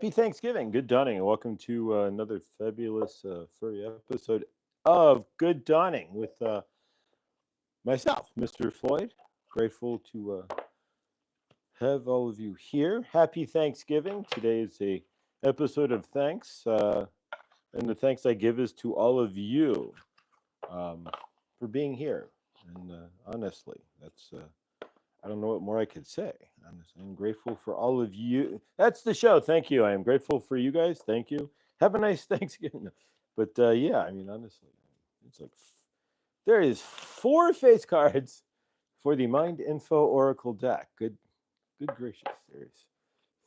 Happy Thanksgiving. Good dawning, and welcome to another fabulous furry episode of Good Dawning with myself, Mr. Floyd. Grateful to have all of you here. Happy Thanksgiving. Today is a episode of thanks, and the thanks I give is to all of you um, for being here. And honestly, that's I don't know what more I could say. I'm grateful for all of you. That's the show. Thank you. I am grateful for you guys. Thank you. Have a nice Thanksgiving. But yeah, I mean, honestly, it's like there is four face cards for the Mind Info Oracle deck. Good gracious, there is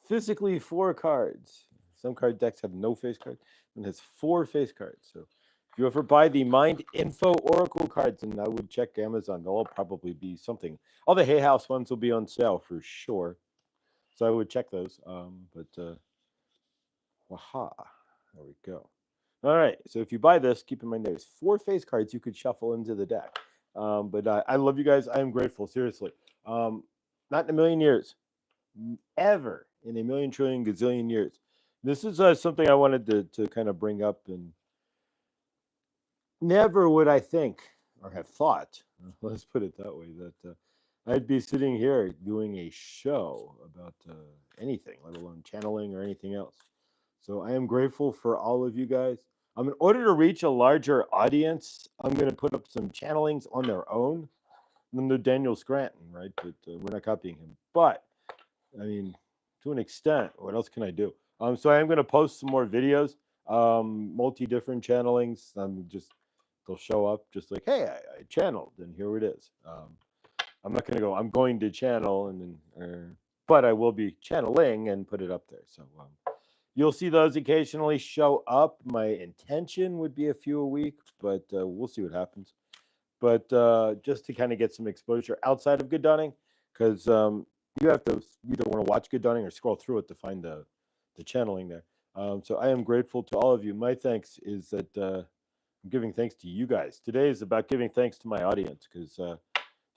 physically four cards. Some card decks have no face cards, and has four face cards. So if you ever buy the Mind Info Oracle cards, and I would check Amazon, they'll all probably be something. All the Hay House ones will be on sale for sure. So I would check those. Waha, there we go. All right. So if you buy this, keep in mind there's four face cards you could shuffle into the deck. But I love you guys. I am grateful. Seriously. Not in a million years, ever in a million trillion gazillion years. This is something I wanted to kind of bring up, and never would I think or have thought, let's put it that way, that I'd be sitting here doing a show about anything, let alone channeling or anything else. So I am grateful for all of you guys. In order to reach a larger audience, I'm going to put up some channelings on their own. Under Daniel Scranton, right? But we're not copying him. But I mean, to an extent, what else can I do? So I am going to post some more videos, multi different channelings. Just they'll show up just like, hey, I channeled, and here it is. I'm not going to go. I'm going to channel, and then, but I will be channeling and put it up there. So you'll see those occasionally show up. My intention would be a few a week, but we'll see what happens. But just to kind of get some exposure outside of Good Dawning, because you have to either want to watch Good Dawning or scroll through it to find the channeling there. So I am grateful to all of you. My thanks is that I'm giving thanks to you guys. Today is about giving thanks to my audience, because to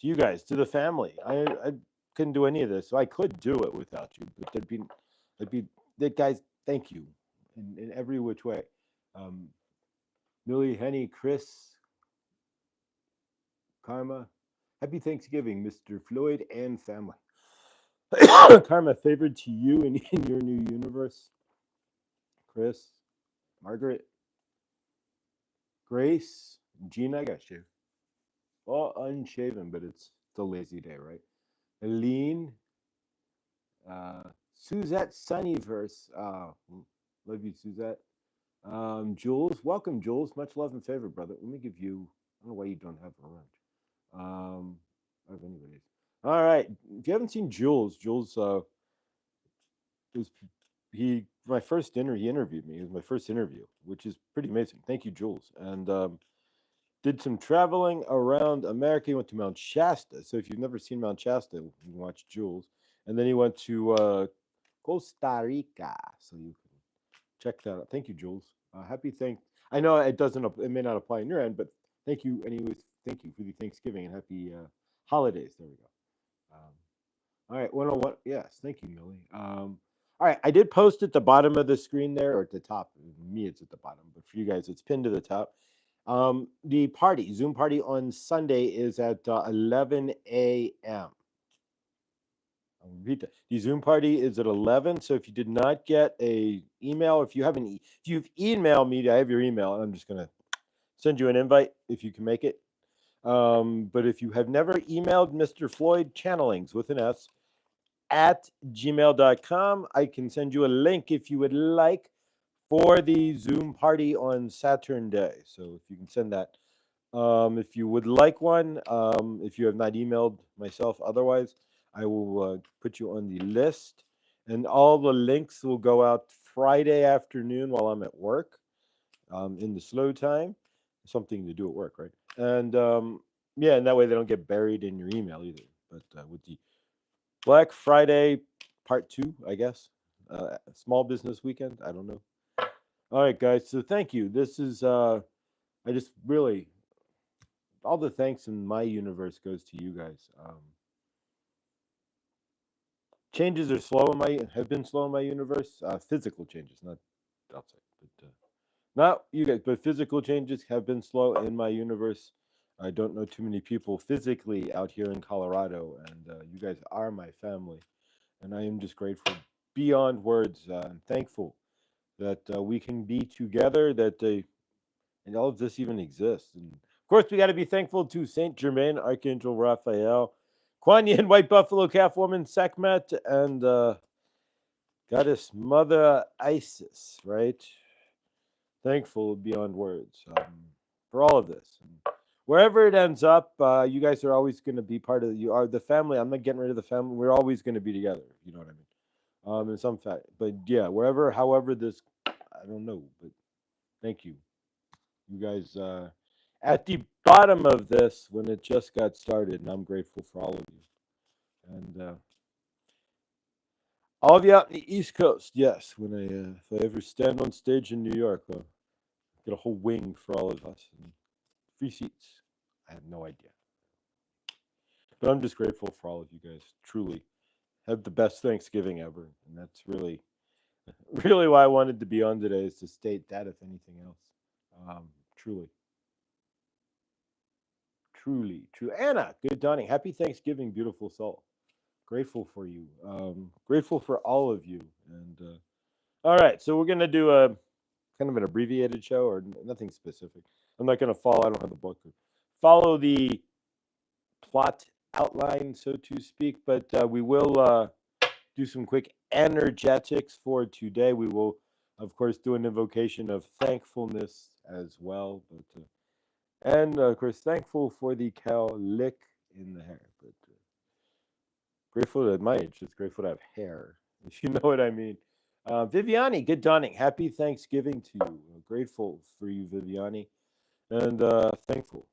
you guys, to the family. I couldn't do any of this, so I could do it without you. But that guys, thank you in every which way. Um, Millie, Henny, Chris, Karma. Happy Thanksgiving, Mr. Floyd and family. Karma, favored to you in your new universe. Chris, Margaret, Grace, Gina, I got you. All unshaven, but it's a lazy day, right? Aline, uh, Suzette Sunnyverse. Love you, Suzette. Jules, welcome, Jules. Much love and favor, brother. Let me give you. I don't know why you don't have her around. I have anybody's. All right. If you haven't seen Jules, Jules was he my first interview. He interviewed me. It was my first interview, which is pretty amazing. Thank you, Jules. And did some traveling around America. He went to Mount Shasta. So if you've never seen Mount Shasta, you can watch Jules. And then he went to Costa Rica. So you can check that out. Thank you, Jules. Happy thank. I know it doesn't. It may not apply on your end, but thank you anyways. Thank you for the Thanksgiving and happy holidays. There we go. All right, 101. Yes, thank you, Millie. All right, I did post at the bottom of the screen there, or at the top. Me, it's at the bottom, but for you guys, it's pinned to the top. The party, Zoom party on Sunday is at 11 a.m. I'll repeat that. The Zoom party is at 11. So if you did not get a email, if you haven't, if you've emailed me, I have your email, and I'm just gonna send you an invite if you can make it. But if you have never emailed Mr. Floyd Channelings with an S at gmail.com, I can send you a link if you would like for the Zoom party on Saturn Day. So if you can send that. If you would like one, if you have not emailed myself otherwise, I will put you on the list. And all the links will go out Friday afternoon while I'm at work in the slow time. Something to do at work, right? And yeah, and that way they don't get buried in your email either. But with the Black Friday part 2, I guess, small business weekend, I don't know. All right, guys. So thank you. This is I just really all the thanks in my universe goes to you guys. changes are slow in my have been slow in my universe. Physical changes, not outside, but not you guys, but physical changes have been slow in my universe. I don't know too many people physically out here in Colorado, and you guys are my family, and I am just grateful beyond words and thankful that we can be together. That and all of this even exists. And of course, we got to be thankful to Saint Germain, Archangel Raphael, Kuan Yin, White Buffalo Calf Woman, Sekhmet, and Goddess Mother Isis, right? Thankful beyond words for all of this. And wherever it ends up, you guys are always going to be part of you are the family. I'm not getting rid of the family. We're always going to be together. You know what I mean? In some fact, but yeah, wherever, however this, I don't know, but thank you, you guys. At the bottom of this, when it just got started, and I'm grateful for all of you. And all of you out in the East Coast, yes. When if I ever stand on stage in New York, I'll get a whole wing for all of us, and free seats. I have no idea, but I'm just grateful for all of you guys. Truly, have the best Thanksgiving ever, and that's really, really why I wanted to be on today is to state that, if anything else. Truly, truly, true. Anna, good dawning. Happy Thanksgiving, beautiful soul. Grateful for you. Grateful for all of you. And all right, so we're gonna do a kind of an abbreviated show or nothing specific. I'm not gonna follow. I don't have the book. Follow the plot outline, so to speak. But we will do some quick energetics for today. We will, of course, do an invocation of thankfulness as well. But and of course, thankful for the cow lick in the hair. But grateful at my age, just grateful to have hair, if you know what I mean. Viviani, good dawning. Happy Thanksgiving to you. Grateful for you, Viviani, and thankful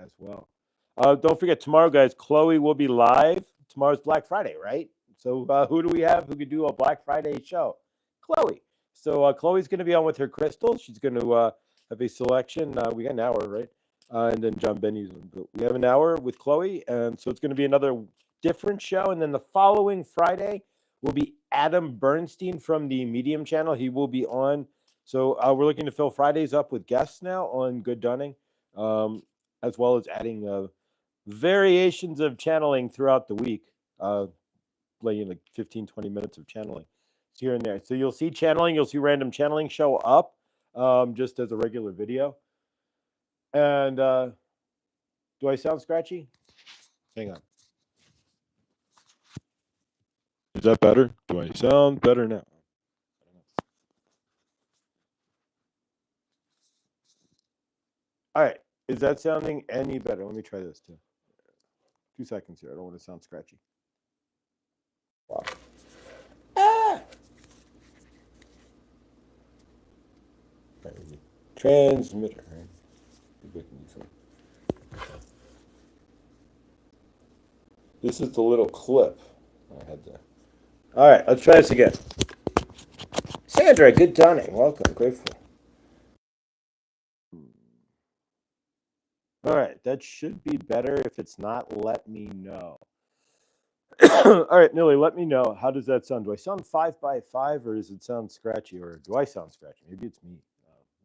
as well. Don't forget, tomorrow, guys, Chloe will be live. Tomorrow's Black Friday, right? So who do we have who could do a Black Friday show? Chloe. So Chloe's going to be on with her crystals. She's going to have a selection. We got an hour, right? And then John Benny's on. But we have an hour with Chloe, and so it's going to be another different show. And then the following Friday will be Adam Bernstein from the Medium channel. He will be on. So we're looking to fill Fridays up with guests now on Good Dunning, as well as adding variations of channeling throughout the week, playing like 15, 20 minutes of channeling here and there. So you'll see channeling, you'll see random channeling show up just as a regular video. And do I sound scratchy? Hang on. Is that better? Do I sound better now? All right. Is that sounding any better? Let me try this too. 2 seconds here. I don't want to sound scratchy. Wow. Ah! Transmitter, right? This is the little clip. I had to. All right, let's try this again. Sandra, good dawning. Welcome. Grateful. All right, that should be better. If it's not, let me know. All right, Nilly, let me know. How does that sound? Do I sound 5 by 5 or does it sound scratchy? Or do I sound scratchy? Maybe it's me.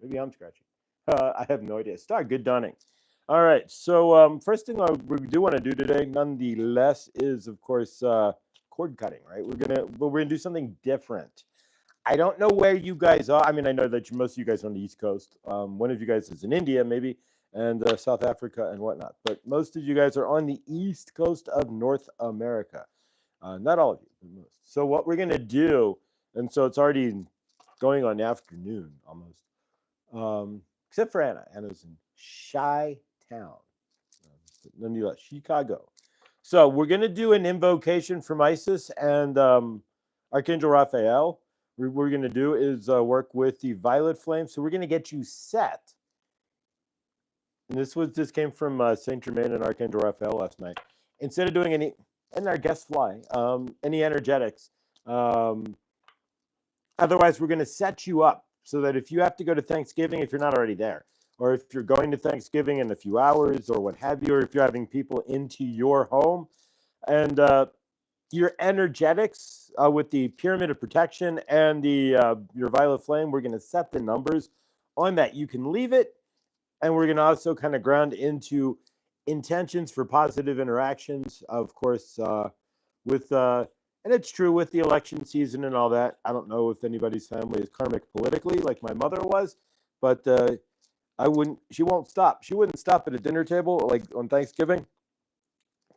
Maybe I'm scratchy. I have no idea. Star, good dawning. All right, so first thing we do want to do today, nonetheless, is of course cord cutting. Right, we're gonna do something different. I don't know where you guys are. I mean, I know that most of you guys are on the East Coast. One of you guys is in India, maybe, and South Africa and whatnot. But most of you guys are on the East Coast of North America. Not all of you, but most. So what we're gonna do, and so it's already going on afternoon almost, except for Anna. Anna's in Chi-Town, nonetheless, Chicago. So we're gonna do an invocation from Isis and Archangel Raphael. What we're going to do is work with the violet flame. So we're going to get you set. And this came from Saint Germain and Archangel Raphael last night. Instead of doing any, and our guests fly, any energetics. Otherwise, we're going to set you up so that if you have to go to Thanksgiving, if you're not already there, or if you're going to Thanksgiving in a few hours or what have you, or if you're having people into your home, and your energetics with the pyramid of protection and the your violet flame. We're going to set the numbers on that. You can leave it, and we're going to also kind of ground into intentions for positive interactions. Of course, with and it's true with the election season and all that. I don't know if anybody's family is karmic politically, like my mother was, but I wouldn't. She won't stop. She wouldn't stop at a dinner table like on Thanksgiving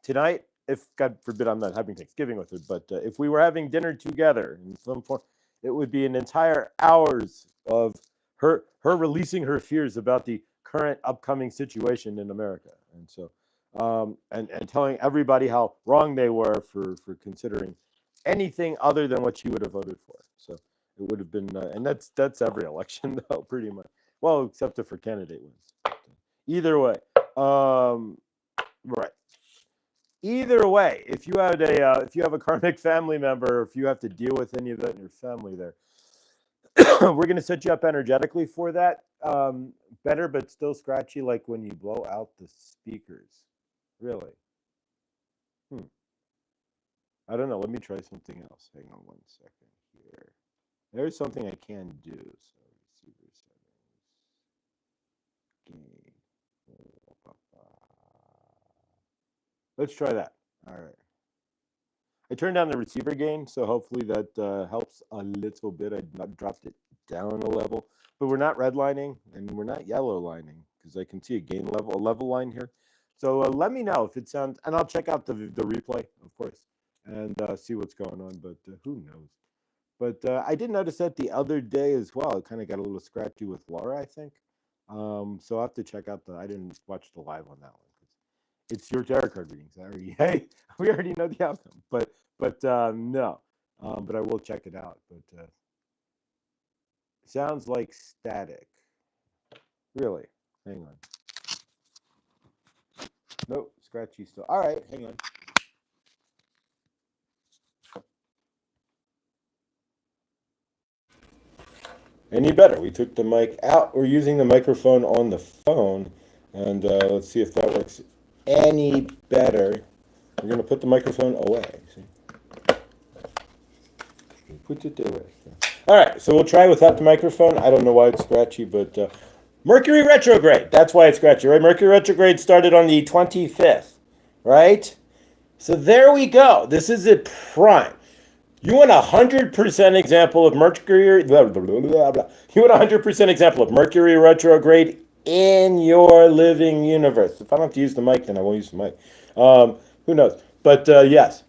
tonight. If God forbid I'm not having Thanksgiving with her, but if we were having dinner together in some form, it would be an entire hours of her releasing her fears about the current upcoming situation in America, and so and telling everybody how wrong they were for considering anything other than what she would have voted for. So it would have been, and that's every election though, pretty much. Well, except if her candidate wins. Either way, right. Either way, if you have a karmic family member, if you have to deal with any of that in your family, there, we're going to set you up energetically for that. Better, but still scratchy, like when you blow out the speakers. Really? Hmm. I don't know. Let me try something else. Hang on 1 second here. There's something I can do. So receiver settings. Gain. Let's try that. All right. I turned down the receiver gain, so hopefully that helps a little bit. I dropped it down a level, but we're not redlining and we're not yellow lining because I can see a level line here. So let me know if it sounds, and I'll check out the replay, of course, and see what's going on. But who knows? But I did notice that the other day as well. It kind of got a little scratchy with Laura, I think. So I'll have to check out the. I didn't watch the live on that one. It's your tarot card readings. Hey, we already know the outcome, but no, but I will check it out. But sounds like static. Really? Hang on. Nope, scratchy still. All right, hang on. Any better? We took the mic out. We're using the microphone on the phone, and let's see if that works any better. We're gonna put the microphone away. See? Put it away. All right, so we'll try without the microphone. I don't know why it's scratchy, but Mercury retrograde. That's why it's scratchy, right? Mercury retrograde started on the 25th, right? So there we go. This is a prime. You want 100% example of Mercury? Blah, blah, blah, blah, blah. You want 100% example of Mercury retrograde in your living universe. If I don't have to use the mic, then I won't use the mic. Who knows? But yes.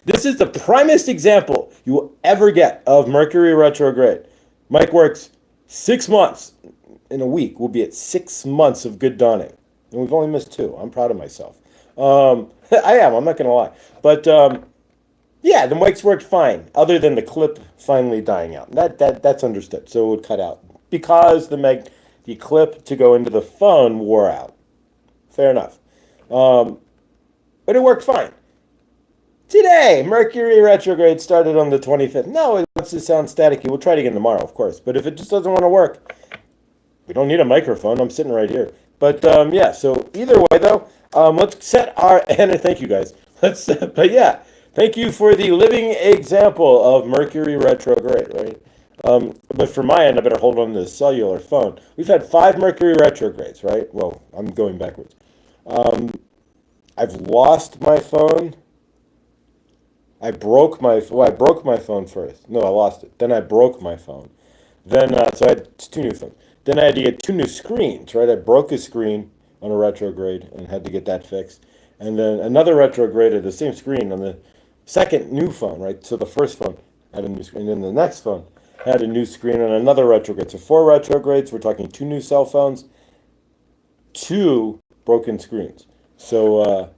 This is the primest example you will ever get of Mercury retrograde. Mike works 6 months. In a week, we'll be at 6 months of good dawning. And we've only missed 2. I'm proud of myself. I am. I'm not going to lie. But yeah, the mics worked fine, other than the clip finally dying out. That's understood. So it would cut out because the clip to go into the phone wore out. Fair enough. But it worked fine. Today, Mercury retrograde started on the 25th. No, it wants to sound staticky. We'll try it again tomorrow, of course. But if it just doesn't want to work, we don't need a microphone. I'm sitting right here. But yeah, so either way, though, let's set our, and thank you guys. But yeah, thank you for the living example of Mercury retrograde, right? But for my end, I better hold on to the cellular phone. We've had 5 Mercury retrogrades, right? Well, I'm going backwards. I've lost my phone. I broke my phone first. No, I lost it. Then I broke my phone. Then so I had 2 new phones. Then I had to get 2 new screens, right? I broke a screen on a retrograde and had to get that fixed. And then another retrograde of the same screen on the second new phone, right? So the first phone had a new screen, and then the next phone had a new screen on another retrograde. So 4 retrogrades. We're talking 2 new cell phones, 2 broken screens. So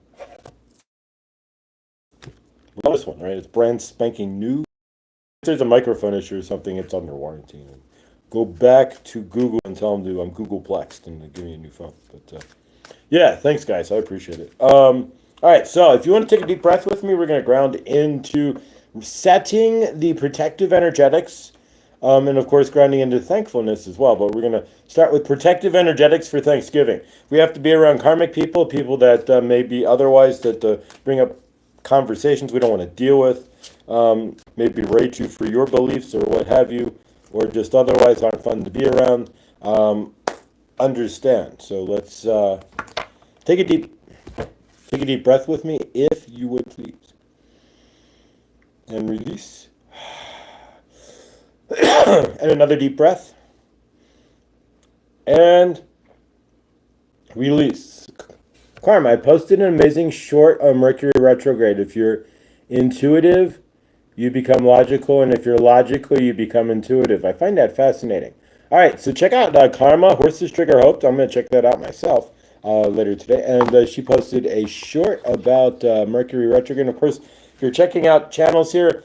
this one, right? It's brand spanking new. If there's a microphone issue or something, it's under warranty. And go back to Google and tell them to I'm Googleplexed and give me a new phone. But yeah, thanks guys, I appreciate it. All right, so if you want to take a deep breath with me, we're going to ground into setting the protective energetics, and of course grounding into thankfulness as well. But we're going to start with protective energetics for Thanksgiving. We have to be around karmic people that may be otherwise that bring up conversations we don't want to deal with, maybe rate you for your beliefs or what have you, or just otherwise aren't fun to be around, understand. So let's take a deep breath with me, if you would please, and release. And another deep breath, and release. Karma, I posted an amazing short on Mercury retrograde. If you're intuitive, you become logical, and if you're logical, you become intuitive. I find that fascinating. All right, so check out Karma, Horses Trigger Hope. I'm going to check that out myself later today. And she posted a short about Mercury retrograde. And of course, if you're checking out channels here,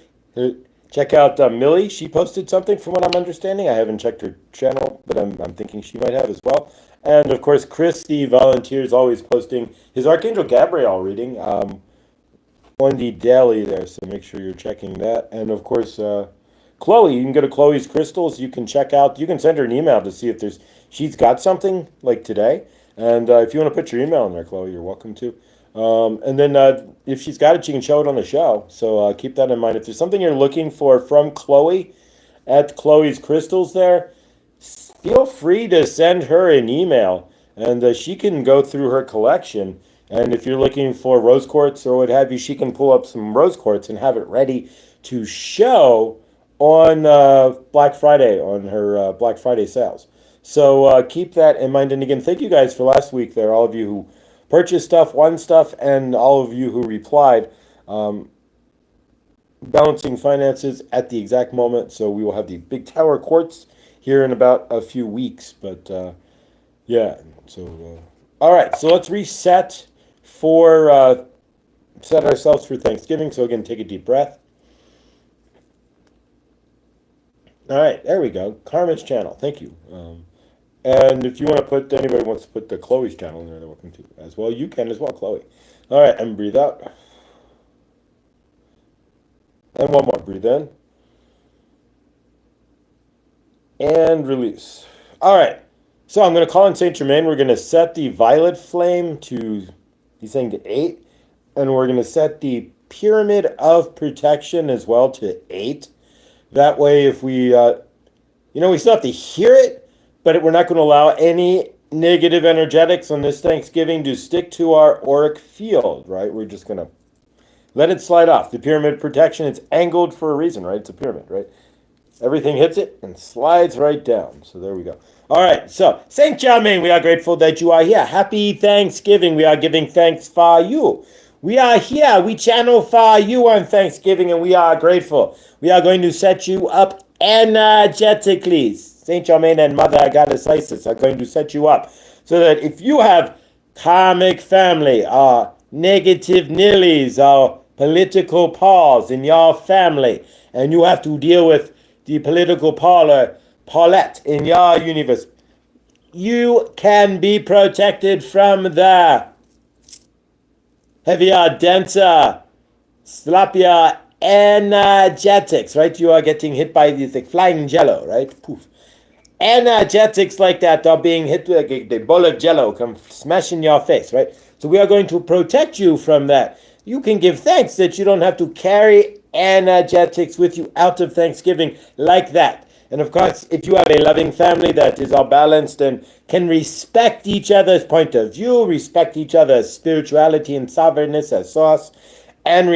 check out Millie. She posted something from what I'm understanding. I haven't checked her channel, but I'm thinking she might have as well. And of course, Chris, the volunteer, is always posting his Archangel Gabriel reading on the daily there. So make sure you're checking that. And of course, Chloe, you can go to Chloe's Crystals. You can check out, you can send her an email to see if she's got something like today. And if you want to put your email in there, Chloe, you're welcome to. And then if she's got it, she can show it on the show. So keep that in mind. If there's something you're looking for from Chloe at Chloe's Crystals there, feel free to send her an email, and she can go through her collection. And if you're looking for rose quartz or what have you, she can pull up some rose quartz and have it ready to show on Black Friday, on her Black Friday sales. So keep that in mind. And again, thank you guys for last week there, all of you who purchased stuff, won stuff, and all of you who replied. Balancing finances at the exact moment. So we will have the big tower quartz here in about a few weeks. But yeah, so all right. So let's reset for set ourselves for Thanksgiving. So again, take a deep breath. All right, there we go. Karma's channel. Thank you. And if you want to put, anybody wants to put the Chloe's channel in there, they're welcome to as well. You can as well, Chloe. All right, and breathe out. And one more, breathe in. And release. All right, so I'm going to call in Saint Germain. We're going to set the violet flame to, he's saying to 8. And we're going to set the pyramid of protection as well to 8. That way, if we, we still have to hear it, but we're not going to allow any negative energetics on this Thanksgiving to stick to our auric field, right? We're just going to let it slide off. The pyramid protection, it's angled for a reason, right? It's a pyramid, right? Everything hits it and slides right down. So there we go. All right, so Saint Germain, we are grateful that you are here. Happy Thanksgiving. We are giving thanks for you. We are here. We channel for you on Thanksgiving, and we are grateful. We are going to set you up energetically. Saint Germain and Mother Goddess Isis are going to set you up so that if you have karmic family, negative nillies, or political pawns in your family, and you have to deal with the political Paulette in your universe, you can be protected from the heavier, denser, sloppier energetics, right? You are getting hit by these like flying jello, right? Poof. Energetics like that are being hit with like the ball of jello come smash in your face, right? So we are going to protect you from that. You can give thanks that you don't have to carry energetics with you out of Thanksgiving like that. And of course, if you have a loving family that is all balanced and can respect each other's point of view, respect each other's spirituality and sovereignness as source, and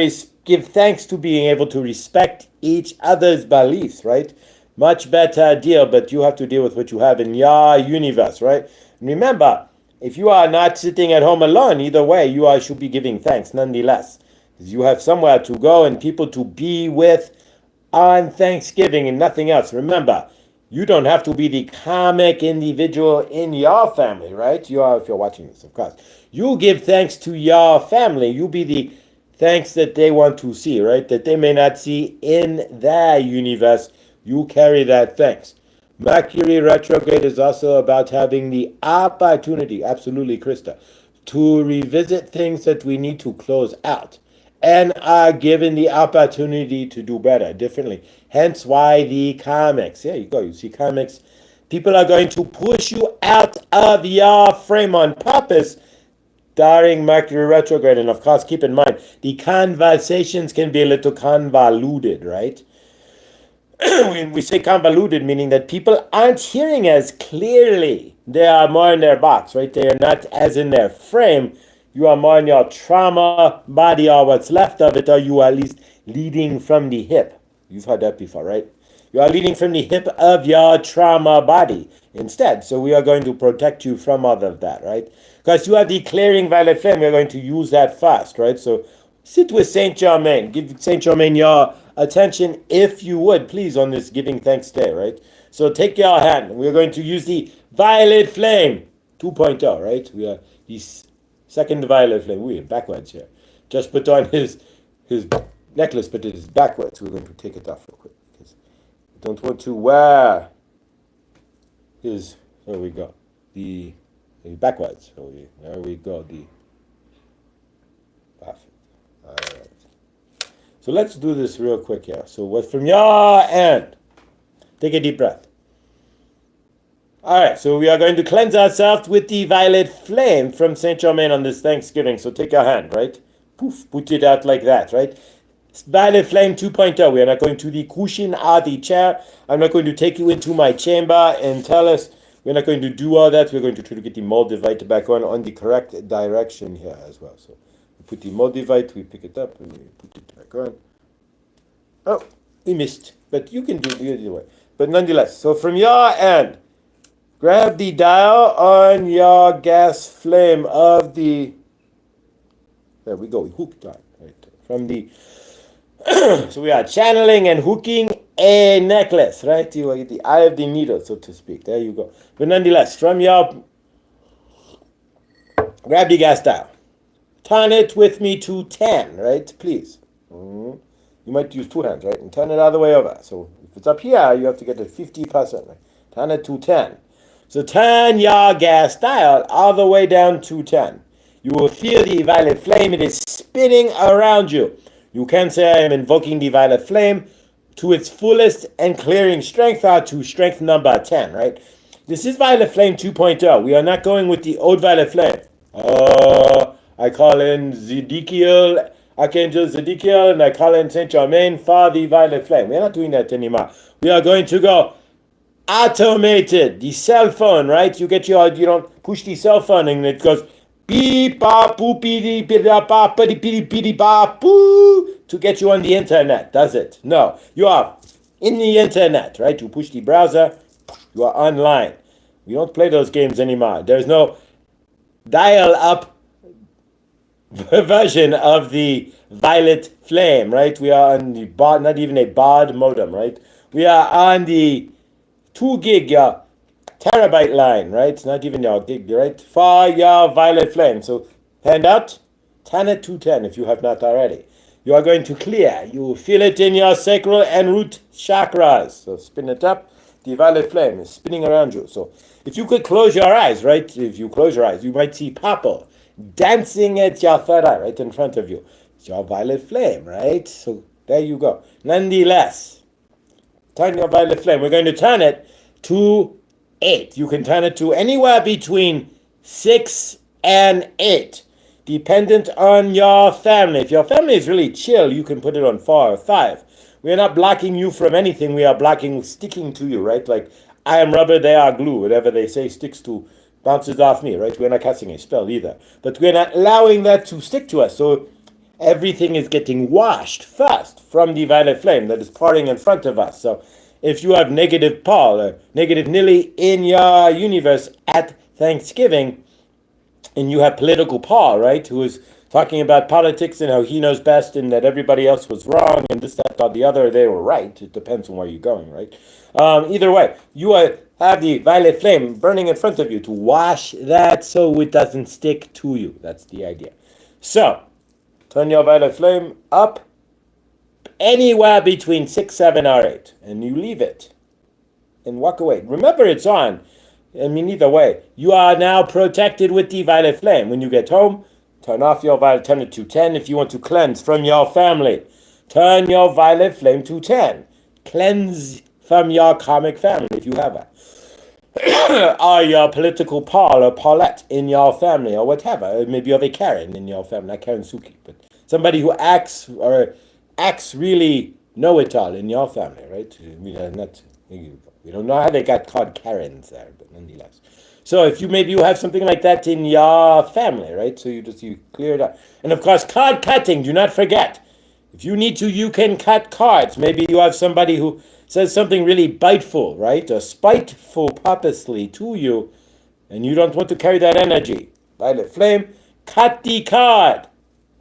give thanks to being able to respect each other's beliefs, right? Much better deal, but you have to deal with what you have in your universe, right? And remember, if you are not sitting at home alone, either way, you should be giving thanks nonetheless. Because you have somewhere to go and people to be with on Thanksgiving and nothing else. Remember, you don't have to be the karmic individual in your family, right? If you're watching this, of course. You give thanks to your family. You be the thanks that they want to see, right? That they may not see in their universe. You carry that thanks. Mercury retrograde is also about having the opportunity, absolutely, Krista, to revisit things that we need to close out and are given the opportunity to do better, differently. Hence why the comics, there you go, you see comics, people are going to push you out of your frame on purpose during Mercury retrograde. And of course, keep in mind, the conversations can be a little convoluted, right? When we say convoluted, meaning that people aren't hearing as clearly. They are more in their box, right? They are not as in their frame. You are more in your trauma body or what's left of it, or you are at least leading from the hip. You've heard that before, right? You are leading from the hip of your trauma body instead. So we are going to protect you from all of that, right? Because you are declaring violet flame, we're going to use that fast, right? So sit with Saint Germain. Give Saint Germain your attention, if you would, please, on this Giving Thanks Day, right? So take your hand. We're going to use the violet flame 2.0, right? We are the second violet flame. We're backwards here. Just put on his necklace, but it is backwards. We're going to take it off real quick because we don't want to wear his. There we go. The backwards. There we go. The perfect. All right. So let's do this real quick here. So what from your end? Take a deep breath. All right, so we are going to cleanse ourselves with the violet flame from Saint Germain on this Thanksgiving. So take your hand, right? Poof, put it out like that, right? Violet flame 2.0. We are not going to the cushion or the chair. I'm not going to take you into my chamber and tell us. We're not going to do all that. We're going to try to get the Moldavite back on the correct direction here as well. So we put the Moldavite, we pick it up, and we put it back on. Oh, we missed. But you can do it either way. But nonetheless, so from your end, grab the dial on your gas flame of the. There we go. We hooked on right from the. So we are channeling and hooking a necklace, right? You get the eye of the needle, so to speak. There you go. But nonetheless, from your. Grab the gas dial. Turn it with me to 10, right? Please. You might use two hands, right? And turn it all the way over. So if it's up here, you have to get it 50%, right? Turn it to 10. So turn your gas dial all the way down to 10. You will feel the violet flame. It is spinning around you. You can say, I am invoking the violet flame to its fullest and clearing strength, or to strength number 10, right? This is violet flame 2.0. We are not going with the old violet flame. I call in Zedekiel, Archangel Zedekiel, and I call in Saint Germain for the violet flame. We are not doing that anymore. We are going to go automated. The cell phone, right? You don't push the cell phone and it goes beep ba boop beep ba ba ba ba boo to get you on the internet, does it? No. You are in the internet, right? You push the browser, you are online. We don't play those games anymore. There's no dial-up version of the violet flame, right? We are on the baud, not even a baud modem, right? We are on the 2 gig terabyte line, right? It's not even your gig, right? For your violet flame. So hand out, turn it to 10 if you have not already. You are going to clear. You will feel it in your sacral and root chakras. So spin it up. The violet flame is spinning around you. So if you could close your eyes, right? If you close your eyes, you might see purple dancing at your third eye right in front of you. It's your violet flame, right? So there you go. Nonetheless, turn your violet flame. We're going to turn it to 8. You can turn it to anywhere between 6 and 8, dependent on your family. If your family is really chill, you can put it on 4 or 5. We are not blocking you from anything. We are sticking to you, right? Like, I am rubber, they are glue. Whatever they say sticks to, bounces off me, right? We're not casting a spell either. But we're not allowing that to stick to us. So everything is getting washed first from the violet flame that is pouring in front of us. So if you have negative Paul or negative Nilly in your universe at Thanksgiving, and you have political Paul, right, who is talking about politics and how he knows best and that everybody else was wrong and this, that, or the other, they were right. It depends on where you're going, right? Either way, you have the violet flame burning in front of you to wash that so it doesn't stick to you. That's the idea. So, turn your violet flame up anywhere between 6, 7, or 8, and you leave it and walk away. Remember, it's on. I mean, either way, you are now protected with the violet flame. When you get home, turn off your violet, turn it to 10 if you want to cleanse from your family. Turn your violet flame to 10. Cleanse from your karmic family if you have it. are your political Paul or Paulette in your family or whatever. Maybe you have a Karen in your family, not Karen Suki, but somebody who acts really know-it-all in your family, right? We don't know how they got called Karens there, but nonetheless. So if you have something like that in your family, right? So you clear it up. And of course, card cutting, do not forget. If you need to, you can cut cards. Maybe you have somebody who says something really biteful, right? Or spiteful purposely to you, and you don't want to carry that energy. Violet Flame, cut the card.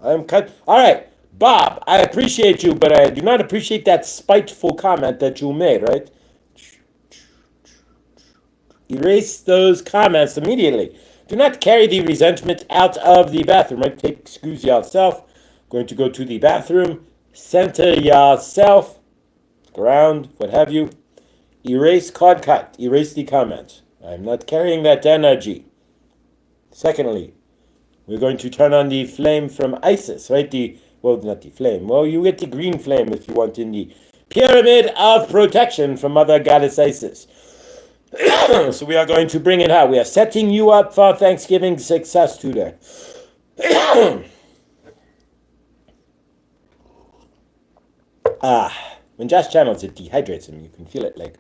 I'm cut. All right, Bob, I appreciate you, but I do not appreciate that spiteful comment that you made, right? Erase those comments immediately. Do not carry the resentment out of the bathroom, right? Excuse yourself. Going to go to the bathroom. Center yourself. Ground, what have you. Erase card cut. Erase the comment. I'm not carrying that energy. Secondly, we're going to turn on the flame from Isis, right? Not the flame. Well, you get the green flame if you want in the pyramid of protection from Mother Goddess Isis. So we are going to bring it out. We are setting you up for Thanksgiving success today. When Josh channels, it dehydrates him. You can feel it like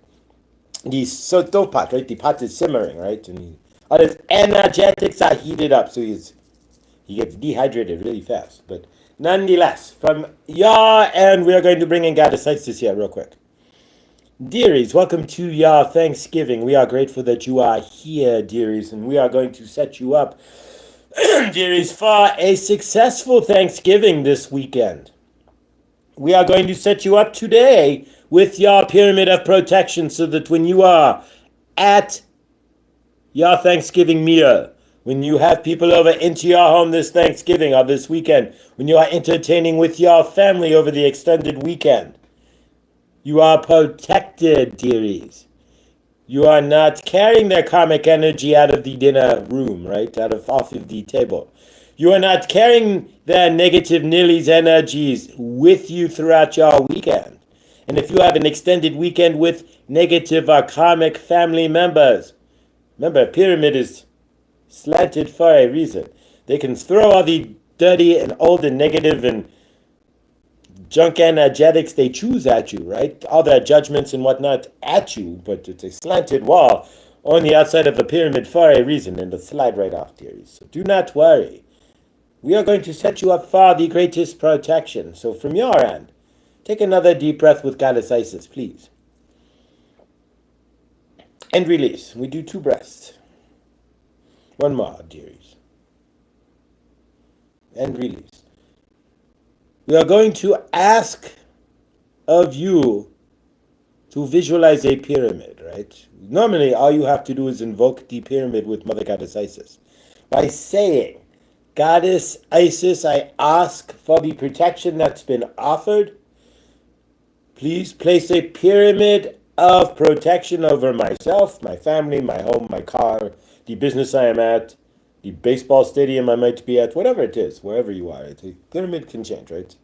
the soto pot, right? The pot is simmering, right? And all his energetics are heated up, so he gets dehydrated really fast. But nonetheless, from your end, we are going to bring in Goddess Isis here real quick. Dearies, welcome to your Thanksgiving. We are grateful that you are here, dearies, and we are going to set you up, dearies, for a successful Thanksgiving this weekend. We are going to set you up today with your pyramid of protection so that when you are at your Thanksgiving meal, when you have people over into your home this Thanksgiving or this weekend, when you are entertaining with your family over the extended weekend, you are protected, dearies. You are not carrying their karmic energy out of the dinner room, right? Off of the table. You are not carrying their negative Nilly's energies with you throughout your weekend. And if you have an extended weekend with negative or karmic family members, remember, a pyramid is slanted for a reason. They can throw all the dirty and old and negative and junk energetics they choose at you, right? All their judgments and whatnot at you, but it's a slanted wall on the outside of the pyramid for a reason, and it'll slide right off, dearies. So do not worry. We are going to set you up for the greatest protection. So from your end, take another deep breath with Goddess Isis, please. And release. We do 2 breaths. One more, dearies. And release. We are going to ask of you to visualize a pyramid, right? Normally, all you have to do is invoke the pyramid with Mother Goddess Isis. By saying, Goddess Isis, I ask for the protection that's been offered. Please place a pyramid of protection over myself, my family, my home, my car, the business I am at, the baseball stadium I might be at, whatever it is, wherever you are. The pyramid can change, right?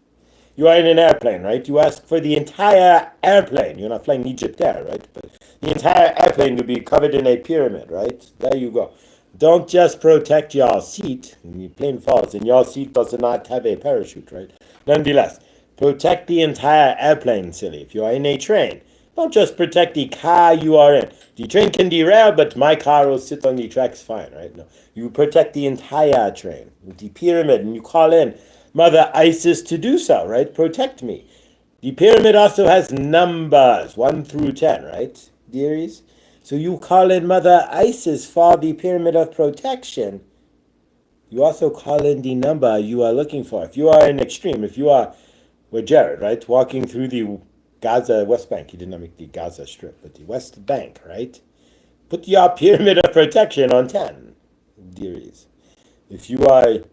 You are in an airplane, right? You ask for the entire airplane. You're not flying Egypt Air, right? But the entire airplane to be covered in a pyramid, right? There you go. Don't just protect your seat when the plane falls and your seat does not have a parachute, right? Nonetheless, protect the entire airplane, silly. If you are in a train, don't just protect the car you are in. The train can derail, but my car will sit on the tracks fine, right? No, you protect the entire train with the pyramid, and you call in Mother Isis to do so, right? Protect me. The pyramid also has numbers, 1 through 10, right, dearies? So you call in Mother Isis for the pyramid of protection. You also call in the number you are looking for. If you are in extreme, if you are with Jared, right, walking through the Gaza West Bank, he did not make the Gaza Strip, but the West Bank, right? Put your pyramid of protection on 10, dearies. If you have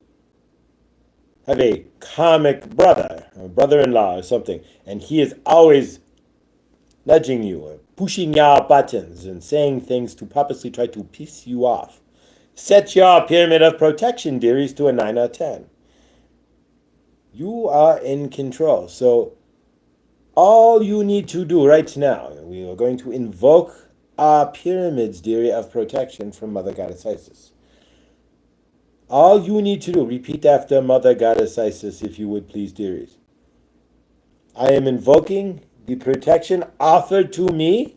a karmic brother, or brother-in-law or something, and he is always nudging you or pushing your buttons and saying things to purposely try to piss you off, set your pyramid of protection, dearies, to a 9 or 10. You are in control. So all you need to do right now, we are going to invoke are pyramids, dearie, of protection from Mother Goddess Isis. All you need to do, repeat after Mother Goddess Isis, if you would please, dearies. I am invoking the protection offered to me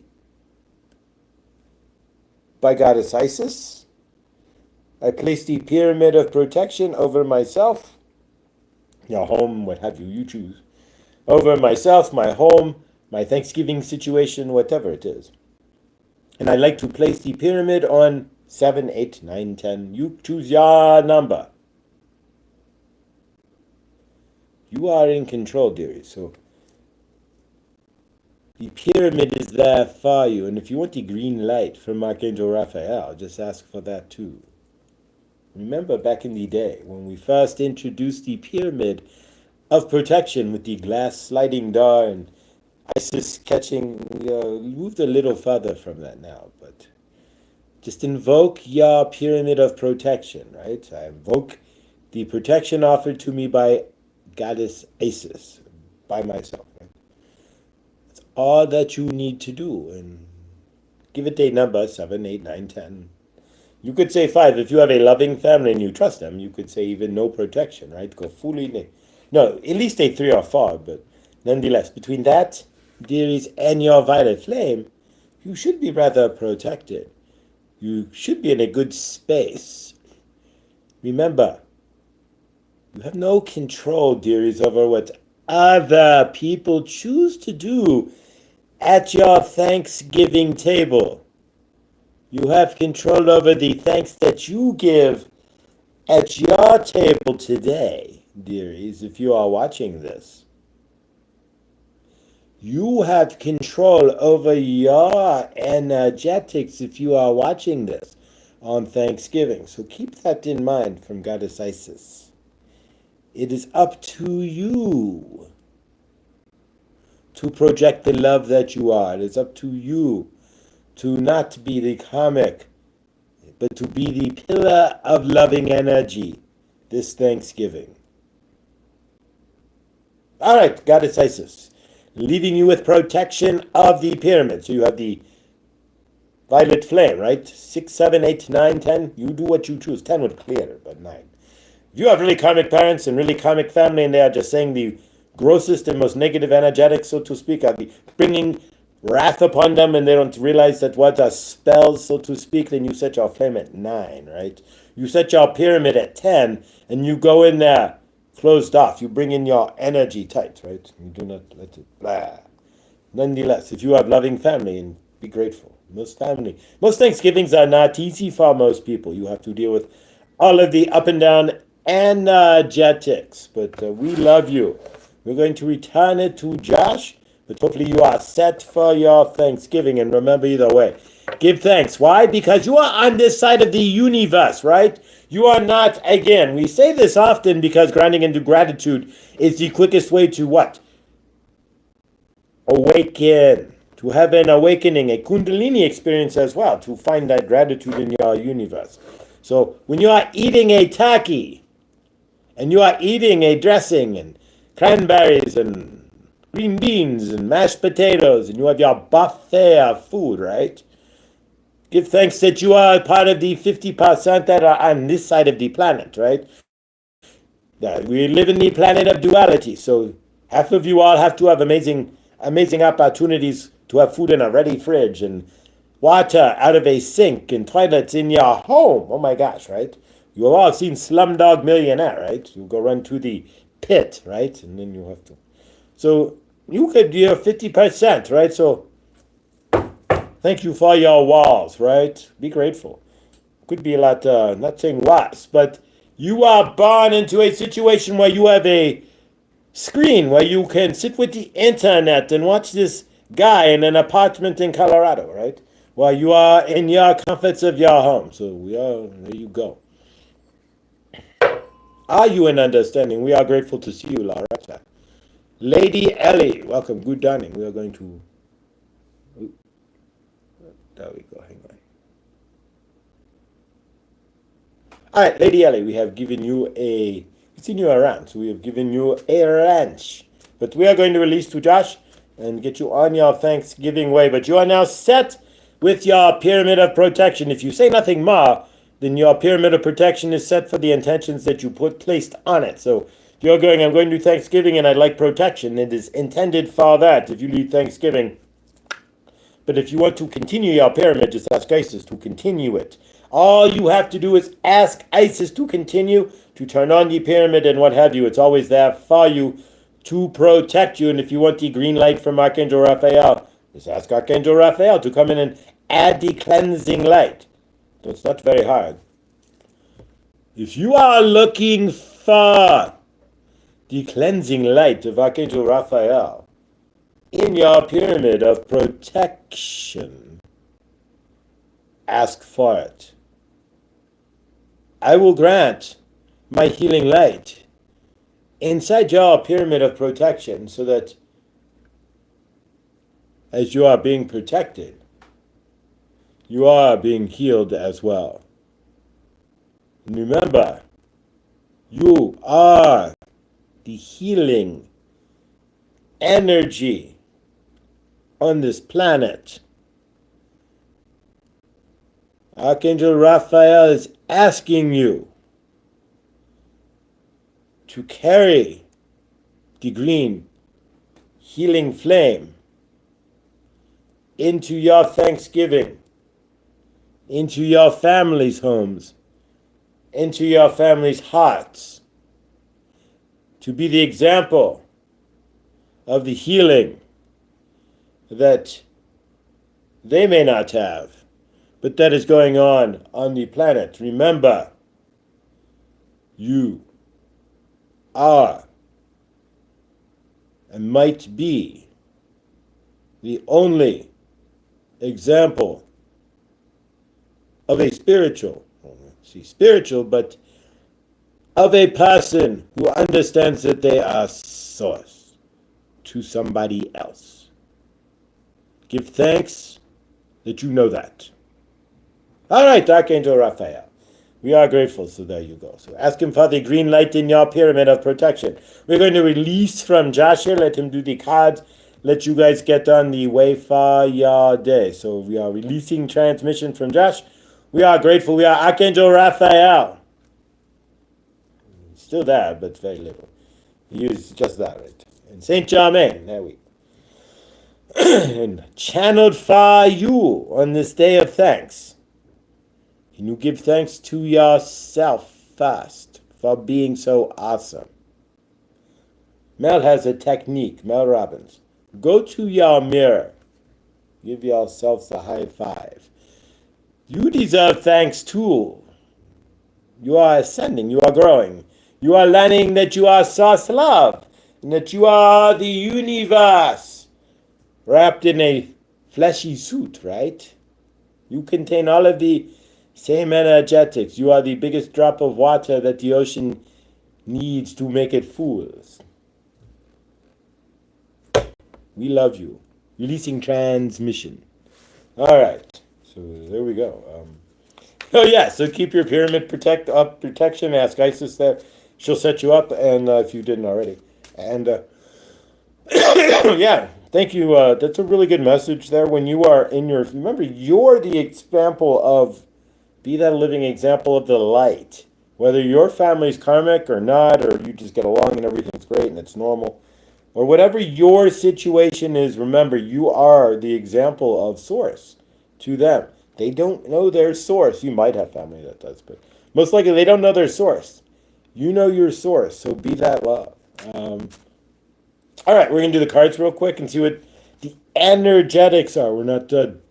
by Goddess Isis. I place the pyramid of protection over myself, your home, what have you, you choose, over myself, my home, my Thanksgiving situation, whatever it is. And I like to place the pyramid on 7, 8, 9, 10. You choose your number. You are in control, dearie. So the pyramid is there for you. And if you want the green light from Archangel Raphael, just ask for that too. Remember back in the day when we first introduced the pyramid of protection with the glass sliding door and Isis catching, moved a little further from that now, but just invoke your pyramid of protection, right? I invoke the protection offered to me by Goddess Isis, by myself, right? That's all that you need to do, and give it a number, 7, 8, 9, 10. You could say 5. If you have a loving family and you trust them, you could say even no protection, right? Go fully, no, at least a 3 or 4, but nonetheless, between that, dearies, and your violet flame, you should be rather protected. You should be in a good space. Remember, you have no control, dearies, over what other people choose to do at your Thanksgiving table. You have control over the thanks that you give at your table today, dearies, if you are watching this. You have control over your energetics if you are watching this on Thanksgiving. So keep that in mind from Goddess Isis. It is up to you to project the love that you are. It is up to you to not be the comic, but to be the pillar of loving energy this Thanksgiving. All right, Goddess Isis, leaving you with protection of the pyramid. So you have the violet flame, right? 6, 7, 8, 9, 10. You do what you choose. 10 would clear, but 9. If you have really karmic parents and really karmic family and they are just saying the grossest and most negative energetics, so to speak, I'll be bringing wrath upon them and they don't realize that what are spells, so to speak, then you set your flame at 9, right? You set your pyramid at 10 and you go in there closed off. You bring in your energy tight, right? You do not let it blah. Nonetheless, if you have loving family, and be grateful. Most Thanksgivings are not easy for most people. You have to deal with all of the up and down energetics. But we love you. We're going to return it to Josh, but hopefully you are set for your Thanksgiving. And remember, either way, give thanks. Why? Because you are on this side of the universe, right? You are not, again, we say this often because grounding into gratitude is the quickest way to what? Awaken. To have an awakening, a Kundalini experience as well, to find that gratitude in your universe. So when you are eating a turkey, and you are eating a dressing, and cranberries, and green beans, and mashed potatoes, and you have your buffet of food, right? Give thanks that you are part of the 50% that are on this side of the planet, right? We live in the planet of duality, so half of you all have to have amazing opportunities to have food in a ready fridge and water out of a sink and toilets in your home. Oh my gosh, right? You have all seen Slumdog Millionaire, right? You go run to the pit, right? And then you have to. So you could do 50%, right? So thank you for your walls, right? Be grateful. Could be a lot, not saying worse, but you are born into a situation where you have a screen where you can sit with the internet and watch this guy in an apartment in Colorado, right? While you are in your comforts of your home. So there you go. Are you in understanding? We are grateful to see you, Loretta. Lady Ellie, welcome. Good dawning. We are going to... There we go. Hang on. All right, Lady Ellie, we have given you a... We've seen you around, so we have given you a ranch. But we are going to release to Josh and get you on your Thanksgiving way. But you are now set with your pyramid of protection. If you say nothing more, then your pyramid of protection is set for the intentions that you placed on it. So if you're going, I'm going to do Thanksgiving and I'd like protection, it is intended for that if you leave Thanksgiving. But if you want to continue your pyramid, just ask Isis to continue it. All you have to do is ask Isis to continue, to turn on the pyramid and what have you. It's always there for you to protect you. And if you want the green light from Archangel Raphael, just ask Archangel Raphael to come in and add the cleansing light. So it's not very hard. If you are looking for the cleansing light of Archangel Raphael in your pyramid of protection, ask for it. I will grant my healing light inside your pyramid of protection so that as you are being protected, you are being healed as well. And remember, you are the healing energy on this planet. Archangel Raphael is asking you to carry the green healing flame into your Thanksgiving, into your family's homes, into your family's hearts, to be the example of the healing that they may not have, but that is going on the planet. Remember, you are and might be the only example of a spiritual, but of a person who understands that they are source to somebody else. Give thanks that you know that. All right, Archangel Raphael. We are grateful, so there you go. So ask him for the green light in your pyramid of protection. We're going to release from Josh here, let him do the cards, let you guys get on the way for your day. So we are releasing transmission from Josh. We are grateful. We are Archangel Raphael. Still there, but very little. He is just that, right? And Saint Germain, there we and channeled for you on this day of thanks. Can you give thanks to yourself first for being so awesome? Mel has a technique, Mel Robbins. Go to your mirror. Give yourselves a high five. You deserve thanks too. You are ascending. You are growing. You are learning that you are source love and that you are the universe wrapped in a fleshy suit, right? You contain all of the same energetics. You are the biggest drop of water that the ocean needs to make it full. We love you. Releasing transmission. All right. So there we go. Oh yeah. So keep your pyramid protection. Ask Isis there. She'll set you up, and if you didn't already. And yeah. Thank you. That's a really good message there. When you are in your, remember, you're the example of, be that living example of the light. Whether your family's karmic or not, or you just get along and everything's great and it's normal, or whatever your situation is, remember, you are the example of source to them. They don't know their source. You might have family that does, but most likely they don't know their source. You know your source, so be that love. All right, we're going to do the cards real quick and see what the energetics are. We're not done.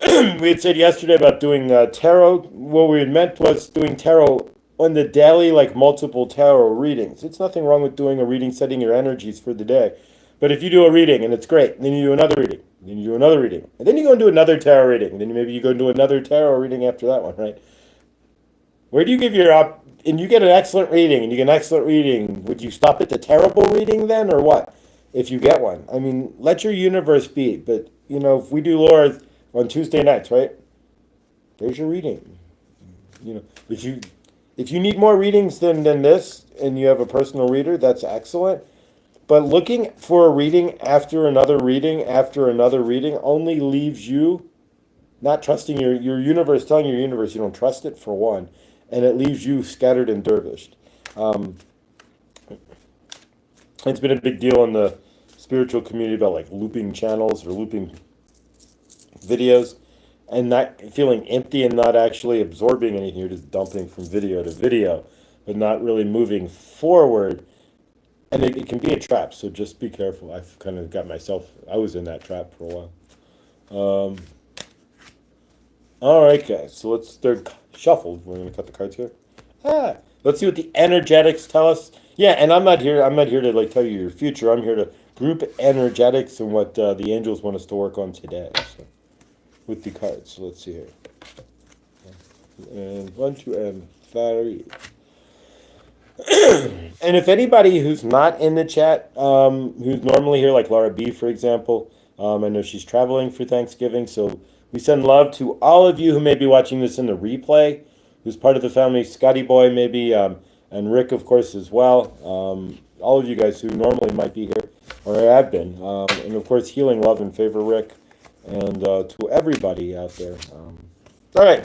We had said yesterday about doing tarot. What we had meant was doing tarot on the daily, like multiple tarot readings. It's nothing wrong with doing a reading, setting your energies for the day. But if you do a reading and it's great, and then you do another reading, then you do another reading, and then you go and do another tarot reading, then maybe you go and do another tarot reading after that one, right? Where do you give your up? And you get an excellent reading, and you get an excellent reading. Would you stop at the terrible reading then, or what? If you get one, I mean, let your universe be. But you know, if we do Lord on Tuesday nights, right? There's your reading. You know, if you need more readings than this, and you have a personal reader, that's excellent. But looking for a reading after another reading only leaves you not trusting your universe, telling your universe you don't trust it, for one, and it leaves you scattered and dervished. Um, it's been a big deal in the spiritual community about like looping channels or looping videos and not feeling empty and not actually absorbing anything. You're just dumping from video to video, but not really moving forward. And it can be a trap, so just be careful. I've kind of got myself, I was in that trap for a while. All right, guys, so let's start shuffle. We're going to cut the cards here. Let's see what the energetics tell us. Yeah, and I'm not here to like tell you your future. I'm here to group energetics and what the angels want us to work on today. So, with the cards, so let's see here. And 1, 2, and 3. And if anybody who's not in the chat, who's normally here, like Laura B, for example, I know she's traveling for Thanksgiving, so we send love to all of you who may be watching this in the replay, who's part of the family, Scotty Boy maybe, and Rick, of course, as well. All of you guys who normally might be here, or have been. And of course, healing love and favor, Rick, and to everybody out there. All right,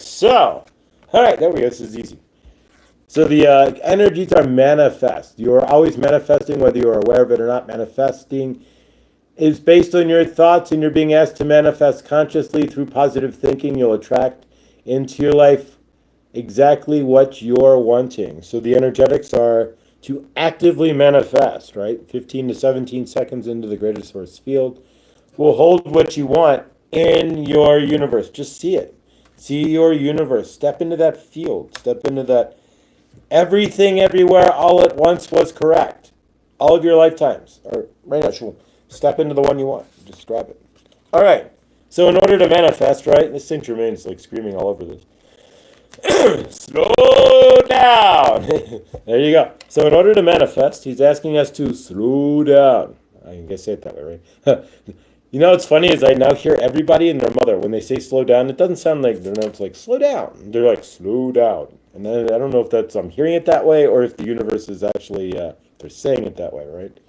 there we go, this is easy. So the energies are manifest. You are always manifesting, whether you are aware of it or not. Manifesting is based on your thoughts, and you're being asked to manifest consciously through positive thinking. You'll attract into your life exactly what you're wanting. So the energetics are to actively manifest, right? 15 to 17 seconds into the greater source field will hold what you want in your universe. Just see it. See your universe. Step into that field. Step into that. Everything, everywhere, all at once was correct. All of your lifetimes. Or right now, sure. Step into the one you want. Just grab it. All right. So in order to manifest, right? This thing Germain's like screaming all over this. Slow down. There you go. So in order to manifest, he's asking us to slow down. I guess say it that way, right? You know what's funny is I now hear everybody and their mother, when they say slow down, it doesn't sound like they're not like slow down. They're like slow down. And then I don't know if that's I'm hearing it that way or if the universe is actually they're saying it that way, right?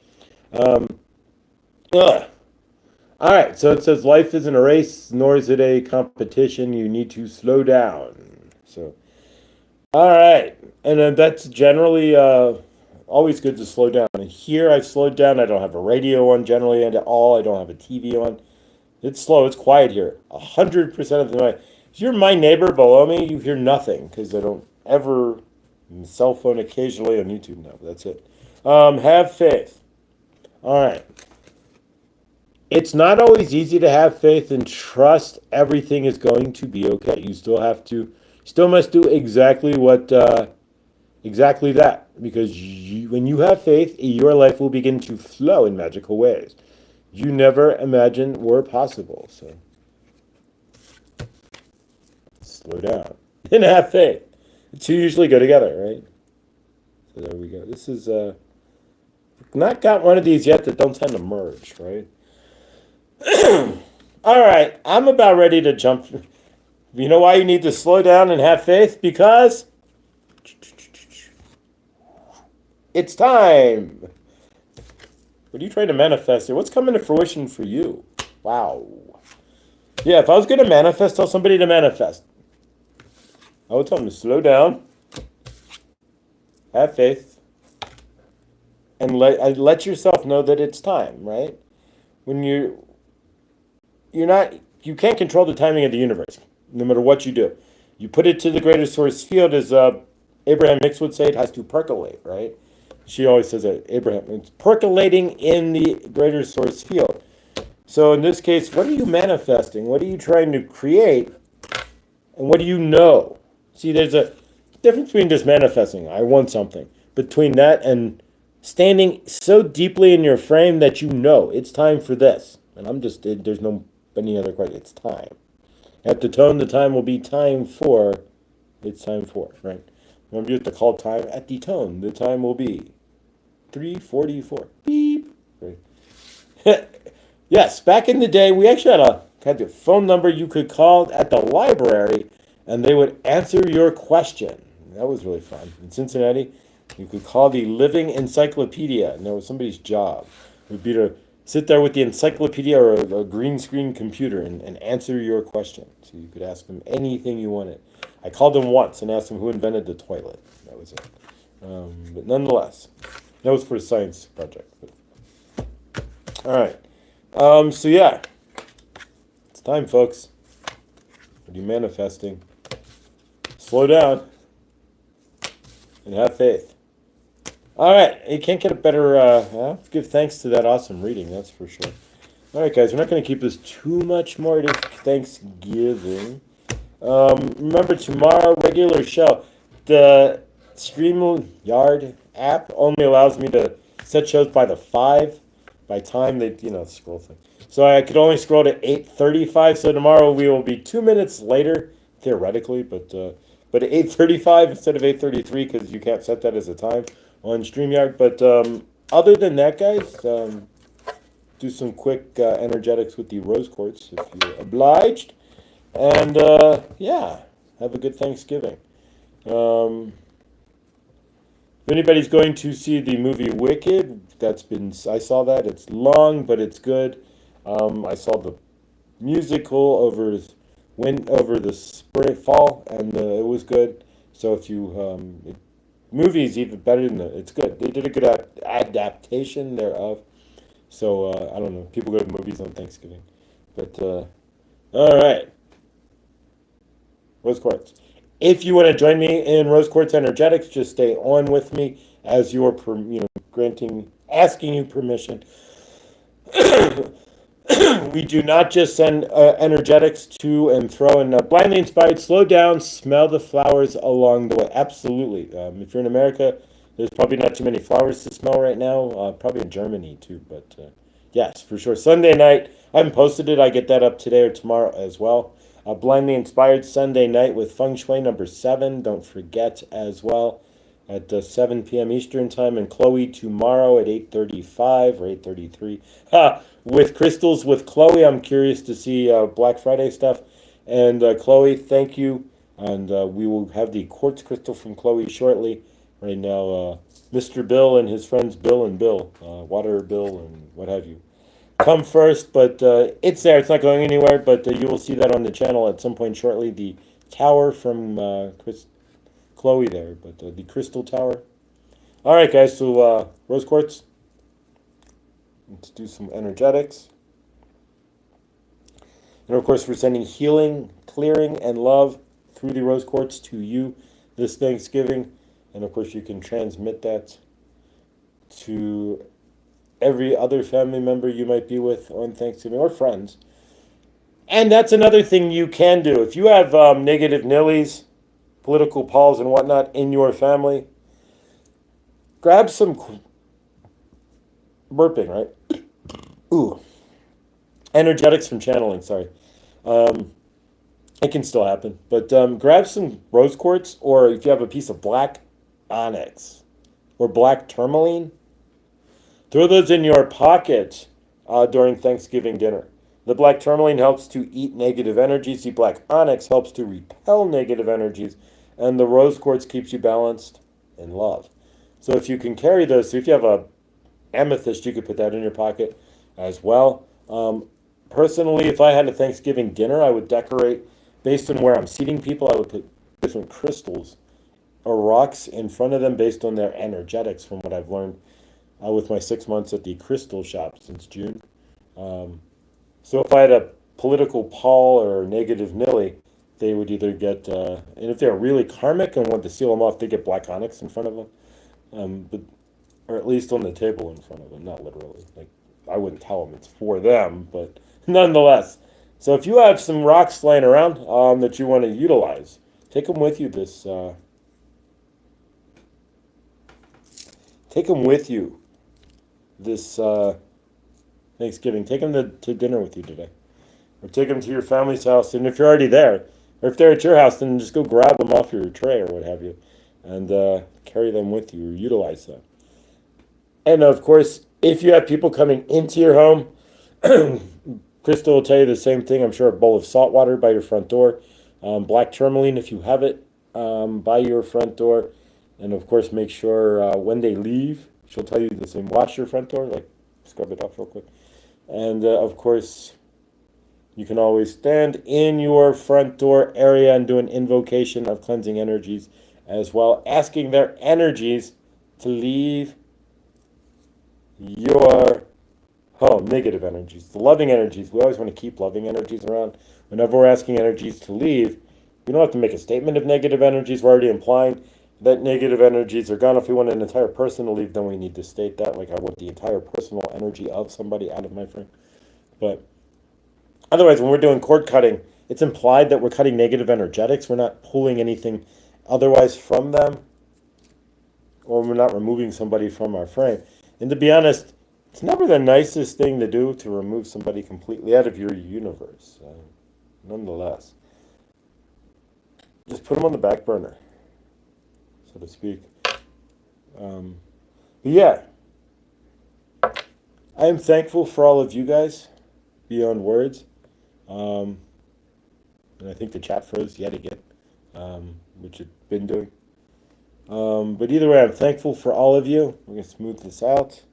All right, so it says life isn't a race, nor is it a competition. You need to slow down. So, all right, and then that's generally always good to slow down. And here I've slowed down. I don't have a radio on generally at all. I don't have a TV on. It's slow. It's quiet here. 100% of the night. If you're my neighbor below me, you hear nothing because I don't ever cell phone occasionally on YouTube. No, that's it. Have faith. All right. It's not always easy to have faith and trust everything is going to be okay. You still must do exactly that. Because when you have faith, your life will begin to flow in magical ways you never imagined were possible. So slow down and have faith. The two usually go together, right? So there we go. This is not got one of these yet that don't tend to merge, right? All right, I'm about ready to jump. You know why you need to slow down and have faith? Because it's time. What are you trying to manifest here? What's coming to fruition for you? Wow. Yeah, if I was going to manifest, tell somebody to manifest. I would tell them to slow down, have faith, and let yourself know that it's time, right? When you can't control the timing of the universe, no matter what you do. You put it to the greater source field, as Abraham Hicks would say, it has to percolate, right? She always says that, Abraham, it's percolating in the greater source field. So in this case, what are you manifesting? What are you trying to create? And what do you know? See, there's a difference between just manifesting, I want something, between that and standing so deeply in your frame that you know it's time for this. And there's no any other question. It's time. At the tone, the time will be time for, it's time for, right? Remember you have to call time at the tone. The time will be 3:44. Beep. Right. Yes, back in the day, we actually had a phone number you could call at the library, and they would answer your question. That was really fun. In Cincinnati, you could call the Living Encyclopedia, and that was somebody's job. It would be to sit there with the encyclopedia or a green screen computer and answer your question. So you could ask them anything you wanted. I called him once and asked him who invented the toilet. That was it. But nonetheless, that was for a science project. But, all right. So yeah, it's time, folks. What are you manifesting? Slow down and have faith. All right, you can't get a better. Give thanks to that awesome reading, that's for sure. All right, guys, we're not going to keep this too much more. It is Thanksgiving. Remember, tomorrow, regular show. The StreamYard app only allows me to set shows by the 5 by time they, scroll thing. So I could only scroll to 8:35. So tomorrow we will be 2 minutes later, theoretically, but at 8:35 instead of 8:33 because you can't set that as a time on StreamYard. But other than that, guys, do some quick energetics with the rose quartz if you're obliged. And yeah, have a good Thanksgiving. If anybody's going to see the movie Wicked, I saw that. It's long, but it's good. I saw the musical over the spring, fall, and it was good. So if you movie's even better than it's good. They did a good adaptation thereof. So I don't know. People go to movies on Thanksgiving, but all right. Rose quartz. If you want to join me in rose quartz energetics, just stay on with me as you're asking you permission. We do not just send energetics to and throw in blindly inspired. Slow down, smell the flowers along the way. Absolutely. If you're in America, there's probably not too many flowers to smell right now. Probably in Germany too, but yes, for sure. Sunday night, I haven't posted it. I get that up today or tomorrow as well. Blindly inspired Sunday night with Feng Shui number 7. Don't forget as well at 7 p.m. Eastern time, and Chloe tomorrow at 8:35 or 8:33. With crystals with Chloe. I'm curious to see Black Friday stuff. And Chloe, thank you. And we will have the quartz crystal from Chloe shortly. Right now, Mr. Bill and his friends Bill and Bill, Water Bill and what have you, come first. But it's there. It's not going anywhere. But you will see that on the channel at some point shortly. The tower from Chloe there, but the crystal tower. All right, guys. So rose quartz. Let's do some energetics. And of course, we're sending healing, clearing, and love through the rose quartz to you this Thanksgiving. And of course, you can transmit that to every other family member you might be with on Thanksgiving or friends. And that's another thing you can do. If you have negative nillies, political pawns, and whatnot in your family, grab some burping, right? Ooh. Energetics from channeling, sorry. It can still happen. But grab some rose quartz, or if you have a piece of black onyx or black tourmaline, throw those in your pocket during Thanksgiving dinner. The black tourmaline helps to eat negative energies. The black onyx helps to repel negative energies. And the rose quartz keeps you balanced in love. So if you can carry those, so if you have a amethyst, you could put that in your pocket as well. Personally, if I had a Thanksgiving dinner, I would decorate based on where I'm seating people. I would put different crystals or rocks in front of them based on their energetics, from what I've learned with my 6 months at the crystal shop since June. So if I had a political pall or negative nilly, they would either get, and if they're really karmic and want to seal them off, they get black onyx in front of them, or at least on the table in front of them, not literally. Like, I wouldn't tell them it's for them, but nonetheless. So if you have some rocks laying around that you want to utilize, take them with you this Thanksgiving. Take them to dinner with you today, or take them to your family's house. And if you're already there, or if they're at your house, then just go grab them off your tray or what have you, and carry them with you or utilize them. And of course, if you have people coming into your home, Crystal will tell you the same thing. I'm sure a bowl of salt water by your front door, black tourmaline if you have it by your front door, and of course make sure when they leave, she'll tell you the same. Wash your front door, like scrub it off real quick. And of course, you can always stand in your front door area and do an invocation of cleansing energies as well, asking their energies to leave your home. Negative energies, the loving energies. We always want to keep loving energies around. Whenever we're asking energies to leave, we don't have to make a statement of negative energies. We're already implying that negative energies are gone. If we want an entire person to leave, then we need to state that, like I want the entire personal energy of somebody out of my frame. But otherwise, when we're doing cord cutting, it's implied that we're cutting negative energetics. We're not pulling anything otherwise from them, or we're not removing somebody from our frame. And to be honest, it's never the nicest thing to do to remove somebody completely out of your universe. Nonetheless, just put them on the back burner, so to speak. But yeah, I am thankful for all of you guys, beyond words. And I think the chat froze yet again, which it's been doing. But either way, I'm thankful for all of you. We're going to smooth this out.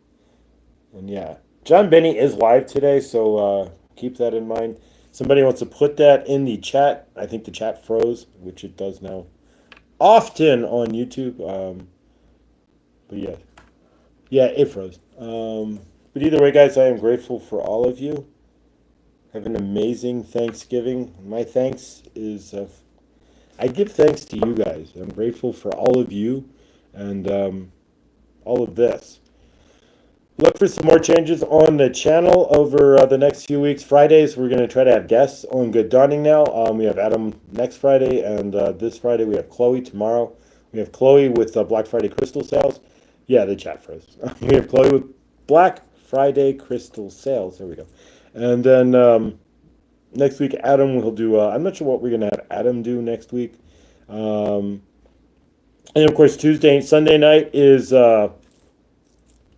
And yeah, John Benny is live today, so keep that in mind. Somebody wants to put that in the chat. I think the chat froze, which it does now often on YouTube. But yeah, it froze. But either way, guys, I am grateful for all of you. Have an amazing Thanksgiving. My thanks is I give thanks to you guys. I'm grateful for all of you and all of this. Look for some more changes on the channel over the next few weeks. Fridays, we're going to try to have guests on Good Dawning now. We have Adam next Friday, and this Friday we have Chloe. Tomorrow we have Chloe with Black Friday crystal sales. Yeah, the chat froze. We have Chloe with Black Friday crystal sales. There we go. And then next week, Adam will do, I'm not sure what we're going to have Adam do next week. And of course, Sunday night is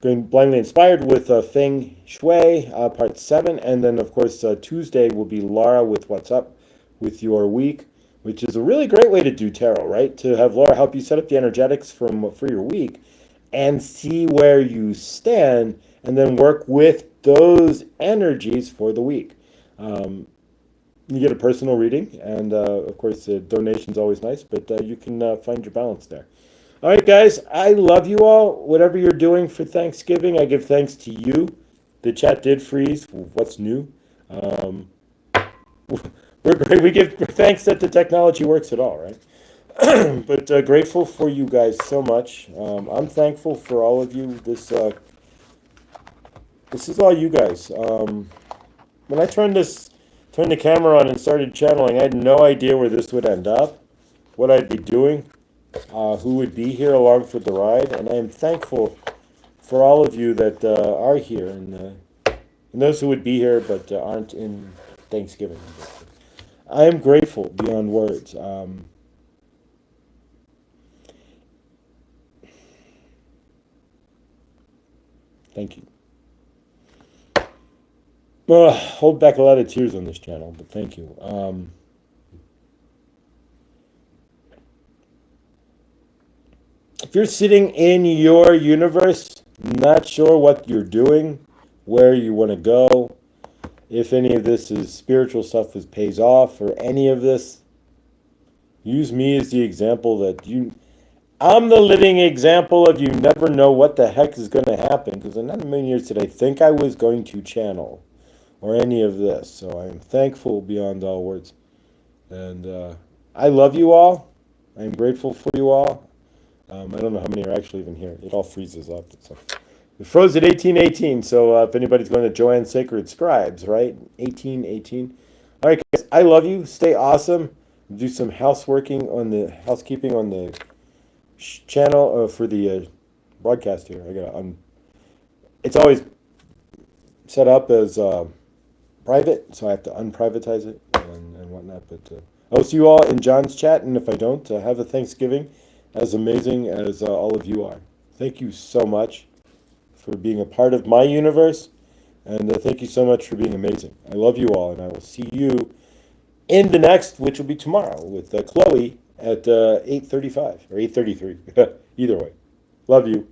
going blindly inspired with Feng Shui, part 7. And then, of course, Tuesday will be Laura with What's Up with Your Week, which is a really great way to do tarot, right? To have Laura help you set up the energetics for your week and see where you stand, and then work with those energies for the week. You get a personal reading, and of course, the donation's always nice, but you can find your balance there. All right, guys, I love you all. Whatever you're doing for Thanksgiving, I give thanks to you. The chat did freeze. What's new? We're great. We give thanks that the technology works at all, right? But grateful for you guys so much. I'm thankful for all of you. This is all you guys. When I turned the camera on and started channeling, I had no idea where this would end up, what I'd be doing, who would be here along for the ride, and I am thankful for all of you that are here, and those who would be here but aren't in Thanksgiving. I am grateful beyond words. Thank you. Hold back a lot of tears on this channel, but thank you. If you're sitting in your universe, not sure what you're doing, where you want to go, if any of this is spiritual stuff that pays off, or any of this, use me as the example that I'm the living example of you never know what the heck is going to happen, because in not a million years did I think I was going to channel or any of this. So I am thankful beyond all words. And I love you all. I am grateful for you all. I don't know how many are actually even here. It all freezes up. So it froze at 1818. So if anybody's going to Joanne's Sacred Scribes, right? 1818. All right, guys. I love you. Stay awesome. Do some housekeeping on the channel for the broadcast here. It's always set up as private, so I have to unprivatize it and whatnot. But I'll see you all in John's chat, and if I don't, have a Thanksgiving as amazing as all of you are. Thank you so much for being a part of my universe, and thank you so much for being amazing. I love you all, and I will see you in the next, which will be tomorrow, with Chloe at 8:35 or 8:33. Either way. Love you.